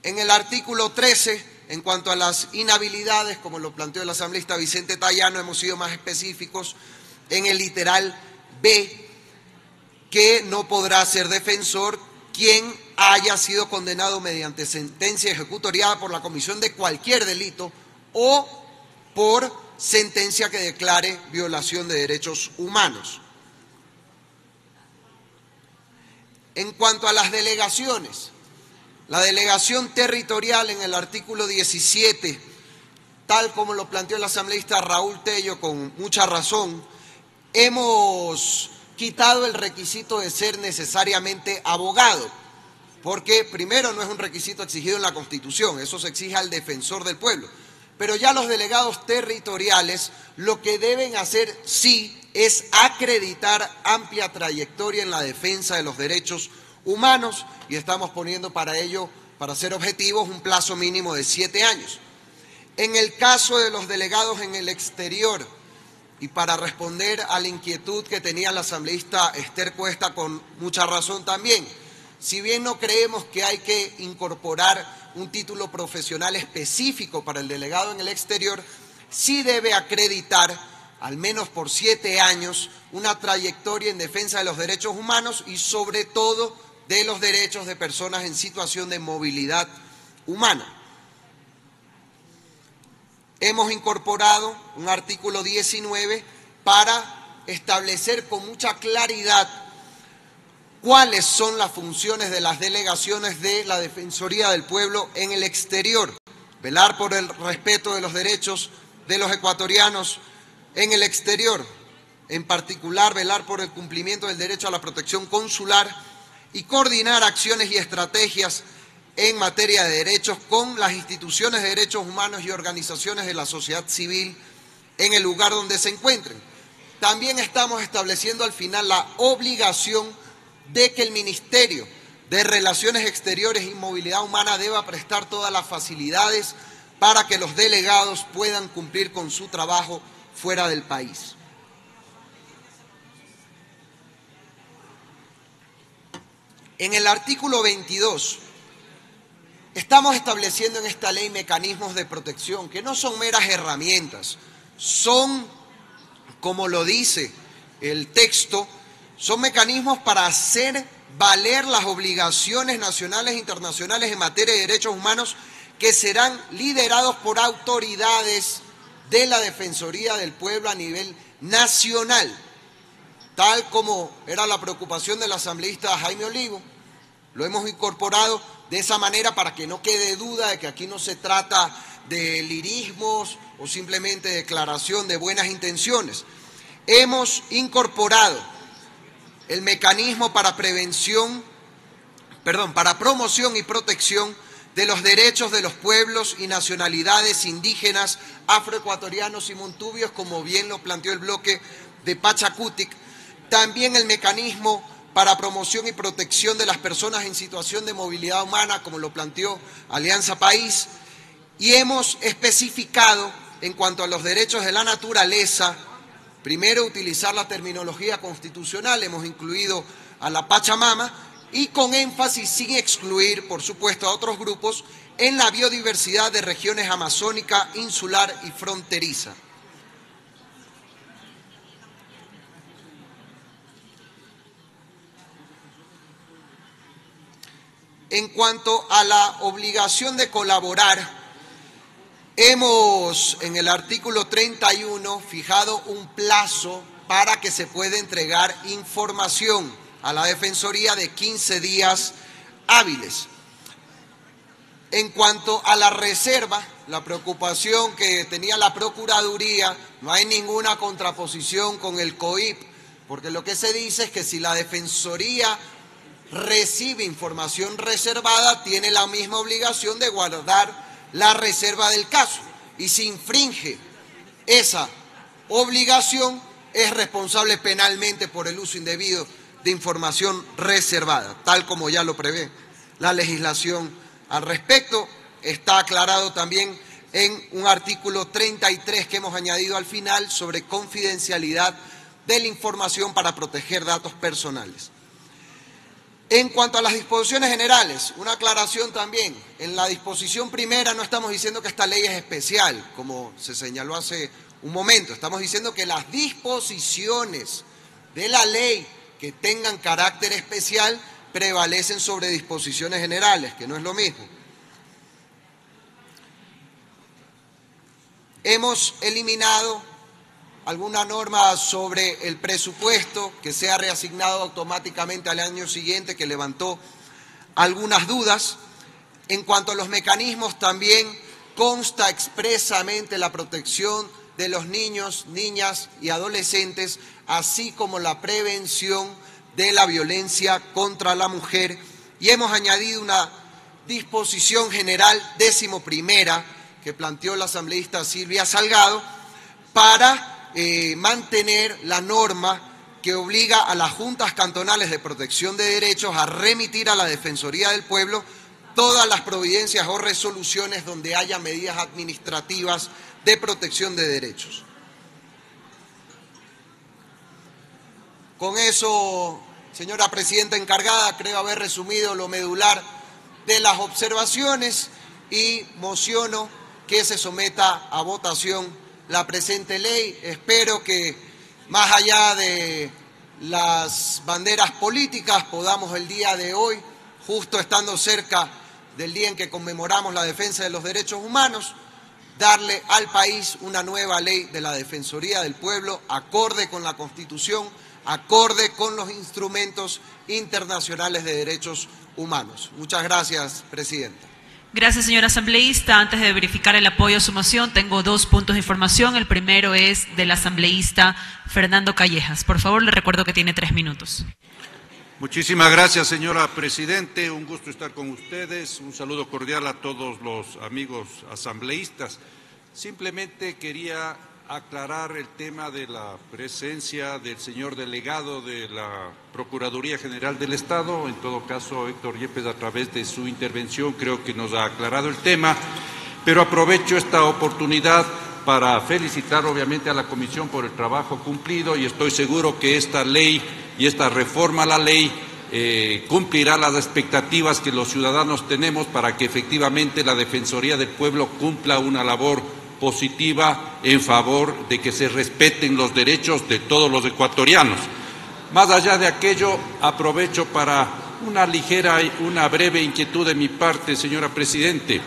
En el artículo 13, en cuanto a las inhabilidades, como lo planteó el asambleísta Vicente Tayano, hemos sido más específicos en el literal B, que no podrá ser defensor quien haya sido condenado mediante sentencia ejecutoriada por la comisión de cualquier delito o por sentencia que declare violación de derechos humanos. En cuanto a las delegaciones, la delegación territorial en el artículo 17, tal como lo planteó el asambleísta Raúl Tello con mucha razón, hemos quitado el requisito de ser necesariamente abogado, porque primero no es un requisito exigido en la Constitución, eso se exige al defensor del pueblo, pero ya los delegados territoriales lo que deben hacer sí es acreditar amplia trayectoria en la defensa de los derechos humanos, y estamos poniendo para ello, para ser objetivos, un plazo mínimo de 7 años. En el caso de los delegados en el exterior, y para responder a la inquietud que tenía la asambleísta Esther Cuesta con mucha razón también, si bien no creemos que hay que incorporar un título profesional específico para el delegado en el exterior, sí debe acreditar, al menos por 7 años, una trayectoria en defensa de los derechos humanos y sobre todo de los derechos de personas en situación de movilidad humana. Hemos incorporado un artículo 19 para establecer con mucha claridad cuáles son las funciones de las delegaciones de la Defensoría del Pueblo en el exterior. Velar por el respeto de los derechos de los ecuatorianos en el exterior, en particular velar por el cumplimiento del derecho a la protección consular y coordinar acciones y estrategias en materia de derechos con las instituciones de derechos humanos y organizaciones de la sociedad civil en el lugar donde se encuentren. También estamos estableciendo al final la obligación de que el Ministerio de Relaciones Exteriores y Movilidad Humana deba prestar todas las facilidades para que los delegados puedan cumplir con su trabajo fuera del país. En el artículo 22 Estamos estableciendo en esta ley mecanismos de protección que no son meras herramientas, son, como lo dice el texto, son mecanismos para hacer valer las obligaciones nacionales e internacionales en materia de derechos humanos que serán liderados por autoridades de la Defensoría del Pueblo a nivel nacional, tal como era la preocupación del asambleísta Jaime Olivo. Lo hemos incorporado de esa manera para que no quede duda de que aquí no se trata de lirismos o simplemente declaración de buenas intenciones. Hemos incorporado el mecanismo para promoción y protección de los derechos de los pueblos y nacionalidades indígenas, afroecuatorianos y montubios, como bien lo planteó el bloque de Pachacutic. También el mecanismo para promoción y protección de las personas en situación de movilidad humana, como lo planteó Alianza País. Y hemos especificado, en cuanto a los derechos de la naturaleza, primero utilizar la terminología constitucional, hemos incluido a la Pachamama, y con énfasis, sin excluir, por supuesto, a otros grupos, en la biodiversidad de regiones amazónica, insular y fronteriza. En cuanto a la obligación de colaborar, hemos en el artículo 31 fijado un plazo para que se pueda entregar información a la Defensoría de 15 días hábiles. En cuanto a la reserva, la preocupación que tenía la Procuraduría, no hay ninguna contraposición con el COIP, porque lo que se dice es que si la Defensoría recibe información reservada, tiene la misma obligación de guardar la reserva del caso. Y si infringe esa obligación, es responsable penalmente por el uso indebido de información reservada, tal como ya lo prevé la legislación al respecto. Está aclarado también en un artículo 33 que hemos añadido al final sobre confidencialidad de la información para proteger datos personales. En cuanto a las disposiciones generales, una aclaración también. En la disposición primera no estamos diciendo que esta ley es especial, como se señaló hace un momento. Estamos diciendo que las disposiciones de la ley que tengan carácter especial prevalecen sobre disposiciones generales, que no es lo mismo. Hemos eliminado alguna norma sobre el presupuesto que sea reasignado automáticamente al año siguiente, que levantó algunas dudas. En cuanto a los mecanismos, también consta expresamente la protección de los niños, niñas y adolescentes, así como la prevención de la violencia contra la mujer. Y hemos añadido una disposición general 11ª que planteó la asambleísta Silvia Salgado para mantener la norma que obliga a las juntas cantonales de protección de derechos a remitir a la Defensoría del Pueblo todas las providencias o resoluciones donde haya medidas administrativas de protección de derechos. Con eso, señora presidenta encargada, creo haber resumido lo medular de las observaciones y mociono que se someta a votación la presente ley. Espero que, más allá de las banderas políticas, podamos el día de hoy, justo estando cerca del día en que conmemoramos la defensa de los derechos humanos, darle al país una nueva ley de la Defensoría del Pueblo, acorde con la Constitución, acorde con los instrumentos internacionales de derechos humanos. Muchas gracias, presidenta. Gracias, señor asambleísta. Antes de verificar el apoyo a su moción, tengo 2 puntos de información. El primero es del asambleísta Fernando Callejas. Por favor, le recuerdo que tiene 3 minutos. Muchísimas gracias, señora presidente. Un gusto estar con ustedes. Un saludo cordial a todos los amigos asambleístas. Simplemente quería aclarar el tema de la presencia del señor delegado de la Procuraduría General del Estado. En todo caso, Héctor Yepes, a través de su intervención, creo que nos ha aclarado el tema, pero aprovecho esta oportunidad para felicitar obviamente a la Comisión por el trabajo cumplido, y estoy seguro que esta ley y esta reforma a la ley cumplirá las expectativas que los ciudadanos tenemos para que efectivamente la Defensoría del Pueblo cumpla una labor positiva en favor de que se respeten los derechos de todos los ecuatorianos. Más allá de aquello, aprovecho para una breve inquietud de mi parte, señora Presidente.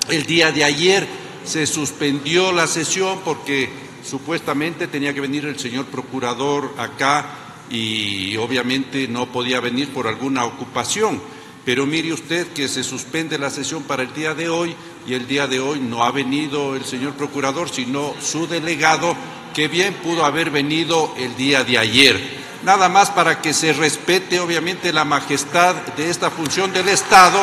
El día de ayer se suspendió la sesión porque supuestamente tenía que venir el señor procurador acá y obviamente no podía venir por alguna ocupación. Pero mire usted que se suspende la sesión para el día de hoy y el día de hoy no ha venido el señor procurador, sino su delegado, que bien pudo haber venido el día de ayer. Nada más para que se respete obviamente la majestad de esta función del Estado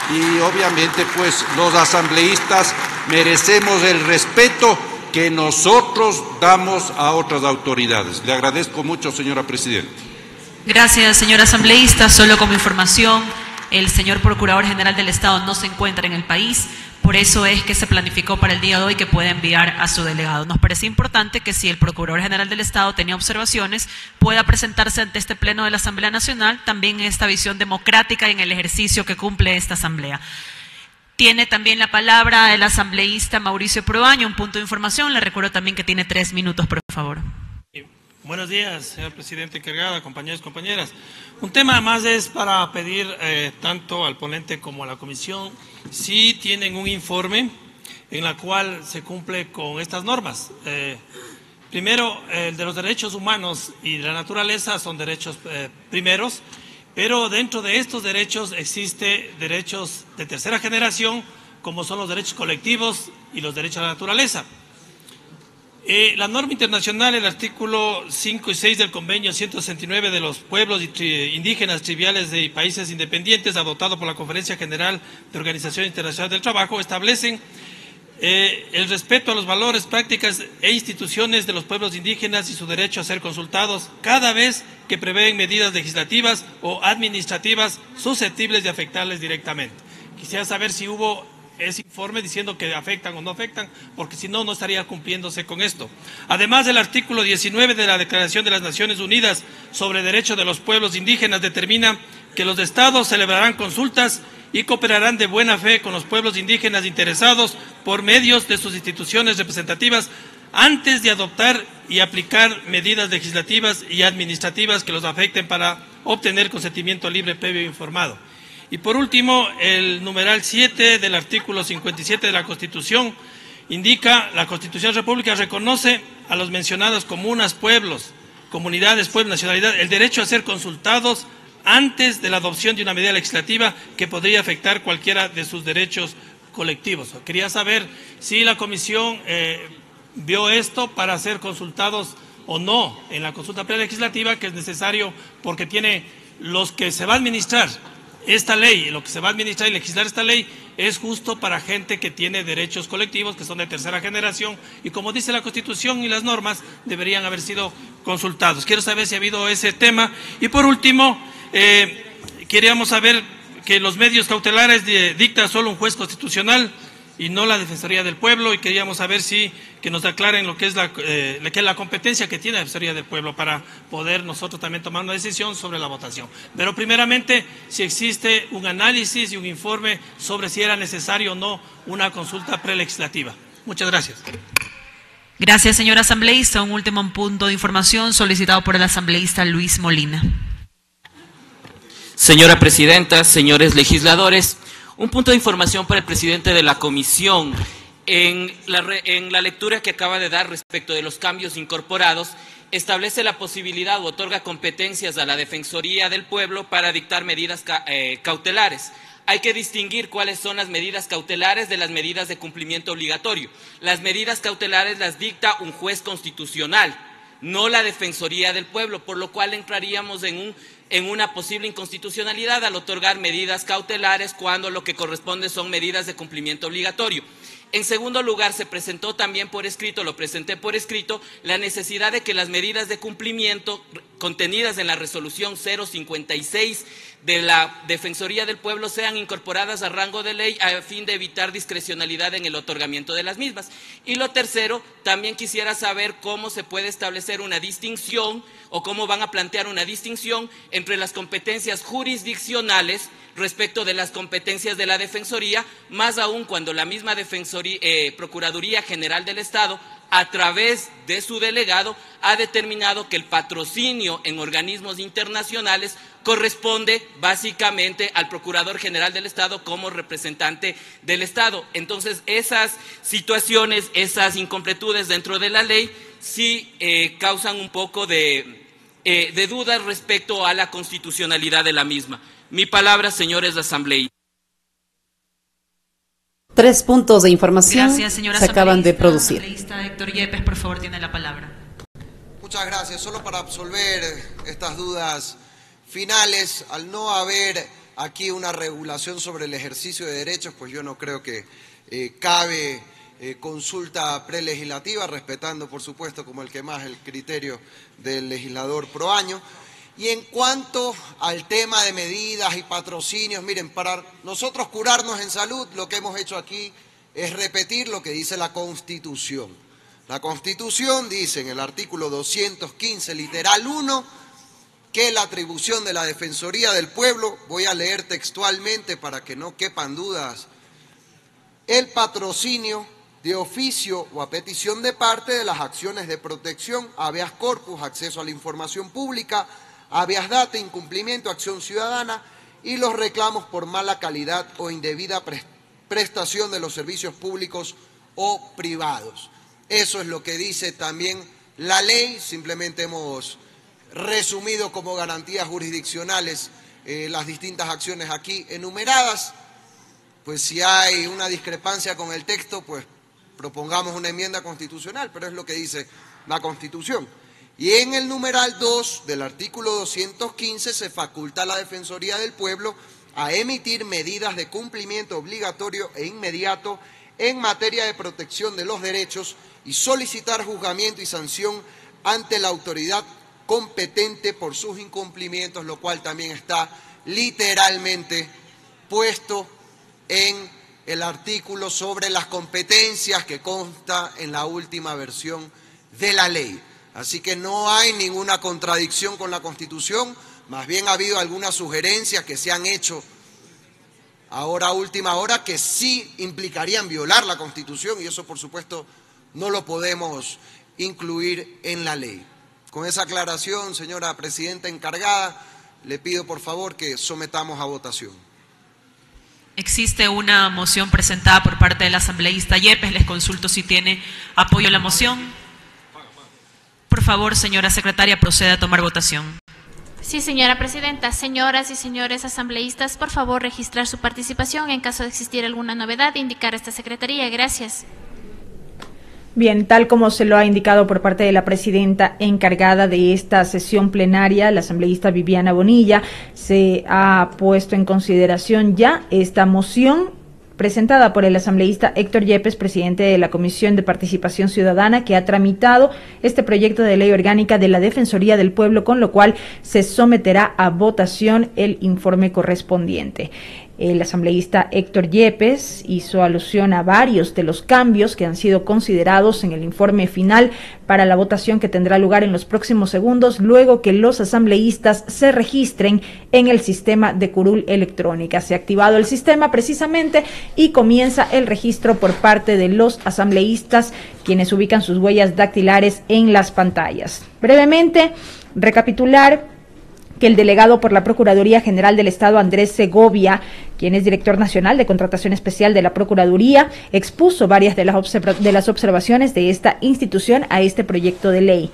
y obviamente pues los asambleístas merecemos el respeto que nosotros damos a otras autoridades. Le agradezco mucho, señora Presidenta. Gracias, señor asambleísta. Solo como información, el señor Procurador General del Estado no se encuentra en el país, por eso es que se planificó para el día de hoy que pueda enviar a su delegado. Nos parece importante que si el Procurador General del Estado tenía observaciones, pueda presentarse ante este Pleno de la Asamblea Nacional, también en esta visión democrática y en el ejercicio que cumple esta Asamblea. Tiene también la palabra el asambleísta Mauricio Proaño, un punto de información. Le recuerdo también que tiene 3 minutos, por favor. Buenos días, señor presidente encargada, compañeros y compañeras. Un tema más es para pedir tanto al ponente como a la comisión si tienen un informe en la cual se cumple con estas normas. Primero, el de los derechos humanos y de la naturaleza son derechos primeros, pero dentro de estos derechos existen derechos de tercera generación, como son los derechos colectivos y los derechos a la naturaleza. La norma internacional, el artículo 5 y 6 del convenio 169 de los pueblos indígenas triviales de países independientes, adoptado por la Conferencia General de Organización Internacional del Trabajo, establecen el respeto a los valores, prácticas e instituciones de los pueblos indígenas y su derecho a ser consultados cada vez que prevén medidas legislativas o administrativas susceptibles de afectarles directamente. Quisiera saber si hubo ese informe diciendo que afectan o no afectan, porque si no, no estaría cumpliéndose con esto. Además, el artículo 19 de la Declaración de las Naciones Unidas sobre Derechos de los Pueblos Indígenas determina que los estados celebrarán consultas y cooperarán de buena fe con los pueblos indígenas interesados por medios de sus instituciones representativas antes de adoptar y aplicar medidas legislativas y administrativas que los afecten para obtener consentimiento libre, previo e informado. Y por último, el numeral 7 del artículo 57 de la Constitución indica: la Constitución de la República reconoce a los mencionados comunas, pueblos, comunidades, pueblos, nacionalidad, el derecho a ser consultados antes de la adopción de una medida legislativa que podría afectar cualquiera de sus derechos colectivos. Quería saber si la comisión vio esto para ser consultados o no en la consulta prelegislativa, que es necesario porque tiene los que se va a administrar esta ley, lo que se va a administrar y legislar esta ley es justo para gente que tiene derechos colectivos, que son de tercera generación, y como dice la Constitución y las normas, deberían haber sido consultados. Quiero saber si ha habido ese tema. Y por último, queríamos saber que los medios cautelares dicta solo un juez constitucional y no la Defensoría del Pueblo, y queríamos saber si que nos aclaren lo que es la competencia que tiene la Defensoría del Pueblo para poder nosotros también tomar una decisión sobre la votación. Pero primeramente, si existe un análisis y un informe sobre si era necesario o no una consulta prelegislativa. Muchas gracias. Gracias, señor asambleísta. Un último punto de información solicitado por el asambleísta Luis Molina. Señora presidenta, señores legisladores, un punto de información para el presidente de la comisión. En la lectura que acaba de dar respecto de los cambios incorporados, establece la posibilidad o otorga competencias a la Defensoría del Pueblo para dictar medidas cautelares. Hay que distinguir cuáles son las medidas cautelares de las medidas de cumplimiento obligatorio. Las medidas cautelares las dicta un juez constitucional, no la Defensoría del Pueblo, por lo cual entraríamos en una posible inconstitucionalidad al otorgar medidas cautelares cuando lo que corresponde son medidas de cumplimiento obligatorio. En segundo lugar, se presentó también por escrito, lo presenté por escrito, la necesidad de que las medidas de cumplimiento contenidas en la resolución 056 de la Defensoría del Pueblo sean incorporadas a rango de ley a fin de evitar discrecionalidad en el otorgamiento de las mismas. Y lo tercero, también quisiera saber cómo se puede establecer una distinción o cómo van a plantear una distinción entre las competencias jurisdiccionales respecto de las competencias de la Defensoría, más aún cuando la misma Procuraduría General del Estado, a través de su delegado, ha determinado que el patrocinio en organismos internacionales corresponde básicamente al Procurador General del Estado como representante del Estado. Entonces, esas situaciones, esas incompletudes dentro de la ley, sí causan un poco de dudas respecto a la constitucionalidad de la misma. Mi palabra, señores asambleístas. 3 puntos de información. Gracias, señora se acaban de producir. Asambleísta Héctor Yepes, por favor, tiene la palabra. Muchas gracias. Solo para absolver estas dudas finales, al no haber aquí una regulación sobre el ejercicio de derechos, pues yo no creo que cabe consulta prelegislativa, respetando, por supuesto, como el que más, el criterio del legislador pro año. Y en cuanto al tema de medidas y patrocinios, miren, para nosotros curarnos en salud, lo que hemos hecho aquí es repetir lo que dice la Constitución. La Constitución dice en el artículo 215, literal 1, que la atribución de la Defensoría del Pueblo, voy a leer textualmente para que no quepan dudas, el patrocinio de oficio o a petición de parte de las acciones de protección, habeas corpus, acceso a la información pública, habeas data, incumplimiento, acción ciudadana y los reclamos por mala calidad o indebida prestación de los servicios públicos o privados. Eso es lo que dice también la ley, simplemente hemos resumido como garantías jurisdiccionales las distintas acciones aquí enumeradas. Pues si hay una discrepancia con el texto, pues propongamos una enmienda constitucional, pero es lo que dice la Constitución. Y en el numeral 2 del artículo 215 se faculta a la Defensoría del Pueblo a emitir medidas de cumplimiento obligatorio e inmediato en materia de protección de los derechos y solicitar juzgamiento y sanción ante la autoridad competente por sus incumplimientos, lo cual también está literalmente puesto en el artículo sobre las competencias que consta en la última versión de la ley. Así que no hay ninguna contradicción con la Constitución, más bien ha habido algunas sugerencias que se han hecho ahora a última hora que sí implicarían violar la Constitución y eso por supuesto no lo podemos incluir en la ley. Con esa aclaración, señora presidenta encargada, le pido por favor que sometamos a votación. Existe una moción presentada por parte del asambleísta Yepes. Les consulto si tiene apoyo a la moción. Por favor, señora secretaria, proceda a tomar votación. Sí, señora presidenta. Señoras y señores asambleístas, por favor, registrar su participación. En caso de existir alguna novedad, indicar a esta secretaría. Gracias. Bien, tal como se lo ha indicado por parte de la presidenta encargada de esta sesión plenaria, la asambleísta Viviana Bonilla, se ha puesto en consideración ya esta moción presentada por el asambleísta Héctor Yepes, presidente de la Comisión de Participación Ciudadana, que ha tramitado este proyecto de ley orgánica de la Defensoría del Pueblo, con lo cual se someterá a votación el informe correspondiente. El asambleísta Héctor Yepes hizo alusión a varios de los cambios que han sido considerados en el informe final para la votación que tendrá lugar en los próximos segundos, luego que los asambleístas se registren en el sistema de curul electrónica. Se ha activado el sistema precisamente y comienza el registro por parte de los asambleístas, quienes ubican sus huellas dactilares en las pantallas. Brevemente, recapitular que el delegado por la Procuraduría General del Estado, Andrés Segovia, quien es director nacional de Contratación Especial de la Procuraduría, expuso varias de las observaciones de esta institución a este proyecto de ley.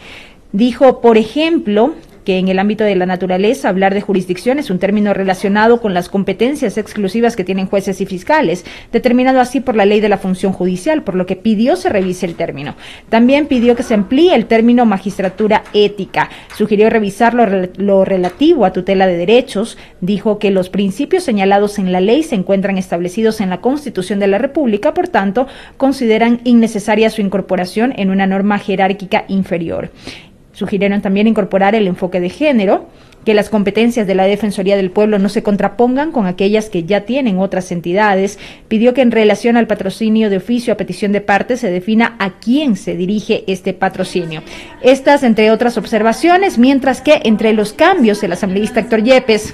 Dijo, por ejemplo, que en el ámbito de la naturaleza hablar de jurisdicción es un término relacionado con las competencias exclusivas que tienen jueces y fiscales, determinado así por la ley de la función judicial, por lo que pidió se revise el término. También pidió que se amplíe el término magistratura ética. Sugirió revisar lo relativo a tutela de derechos. Dijo que los principios señalados en la ley se encuentran establecidos en la Constitución de la República, por tanto, consideran innecesaria su incorporación en una norma jerárquica inferior. Sugirieron también incorporar el enfoque de género, que las competencias de la Defensoría del Pueblo no se contrapongan con aquellas que ya tienen otras entidades. Pidió que en relación al patrocinio de oficio a petición de parte se defina a quién se dirige este patrocinio. Estas, entre otras observaciones, mientras que entre los cambios el asambleísta Héctor Yepes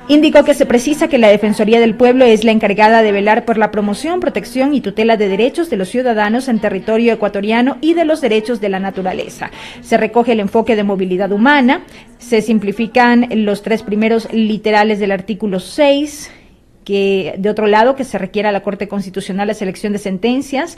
indicó que se precisa que la Defensoría del Pueblo es la encargada de velar por la promoción, protección y tutela de derechos de los ciudadanos en territorio ecuatoriano y de los derechos de la naturaleza. Se recoge el enfoque de movilidad humana, se simplifican los 3 primeros literales del artículo 6, que de otro lado que se requiera a la Corte Constitucional la selección de sentencias,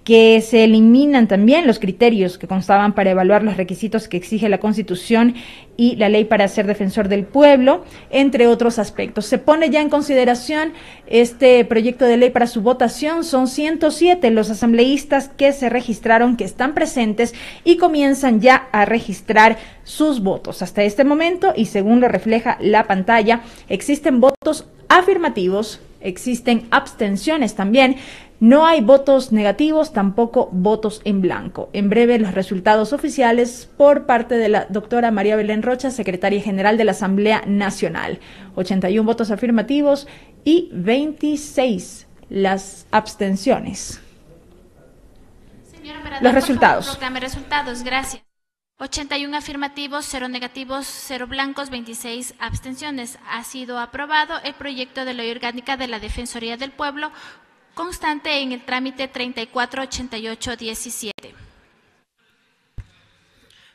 que se eliminan también los criterios que constaban para evaluar los requisitos que exige la Constitución y la ley para ser defensor del pueblo, entre otros aspectos. Se pone ya en consideración este proyecto de ley para su votación. Son 107 los asambleístas que se registraron, que están presentes y comienzan ya a registrar sus votos. Hasta este momento, y según lo refleja la pantalla, existen votos afirmativos, existen abstenciones también, no hay votos negativos, tampoco votos en blanco. En breve los resultados oficiales por parte de la doctora María Belén Rocha, secretaria general de la Asamblea Nacional. 81 votos afirmativos y 26 las abstenciones. Señora operador, los resultados. Por favor, proclame resultados, gracias. 81 afirmativos, 0 negativos, 0 blancos, 26 abstenciones. Ha sido aprobado el proyecto de ley orgánica de la Defensoría del Pueblo, constante en el trámite 348817.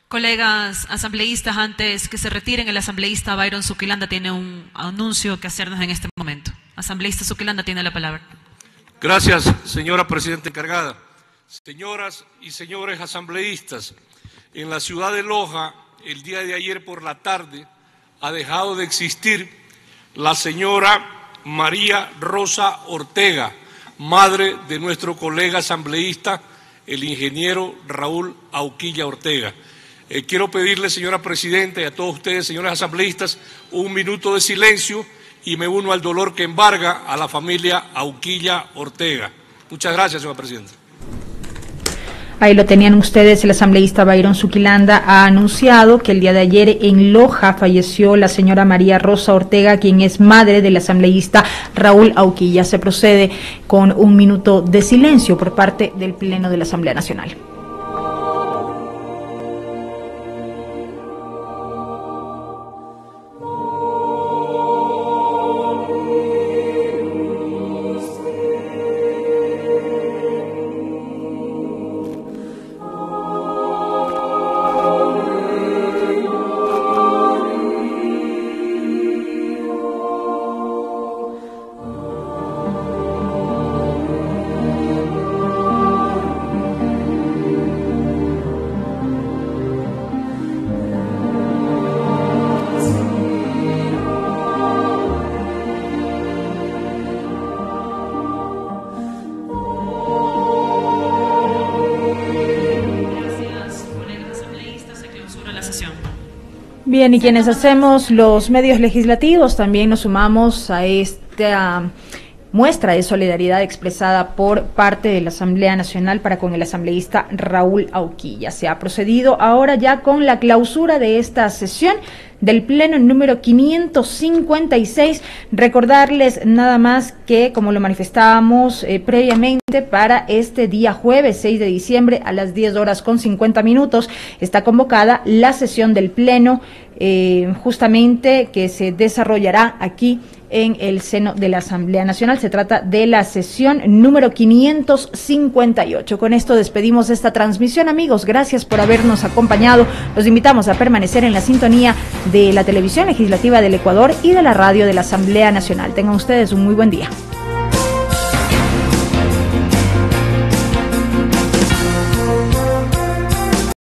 Colegas asambleístas, antes que se retiren, el asambleísta Byron Zuquilanda tiene un anuncio que hacernos en este momento. Asambleísta Zuquilanda tiene la palabra. Gracias, señora presidenta encargada. Señoras y señores asambleístas, en la ciudad de Loja, el día de ayer por la tarde, ha dejado de existir la señora María Rosa Ortega, madre de nuestro colega asambleísta, el ingeniero Raúl Auquilla Ortega. Quiero pedirle, señora presidenta, y a todos ustedes, señores asambleístas, un minuto de silencio y me uno al dolor que embarga a la familia Auquilla Ortega. Muchas gracias, señora presidenta. Ahí lo tenían ustedes. El asambleísta Byron Zuquilanda ha anunciado que el día de ayer en Loja falleció la señora María Rosa Ortega, quien es madre del asambleísta Raúl Auquilla. Se procede con un minuto de silencio por parte del Pleno de la Asamblea Nacional. Bien, y quienes hacemos los medios legislativos también nos sumamos a esta muestra de solidaridad expresada por parte de la Asamblea Nacional para con el asambleísta Raúl Auquilla. Se ha procedido ahora ya con la clausura de esta sesión del Pleno número 556. Recordarles nada más que, como lo manifestábamos previamente, para este día jueves 6 de diciembre a las 10:50 está convocada la sesión del Pleno, justamente que se desarrollará aquí en el seno de la Asamblea Nacional. Se trata de la sesión número 558. Con esto despedimos esta transmisión, amigos. Gracias por habernos acompañado. Los invitamos a permanecer en la sintonía de la Televisión Legislativa del Ecuador y de la radio de la Asamblea Nacional. Tengan ustedes un muy buen día.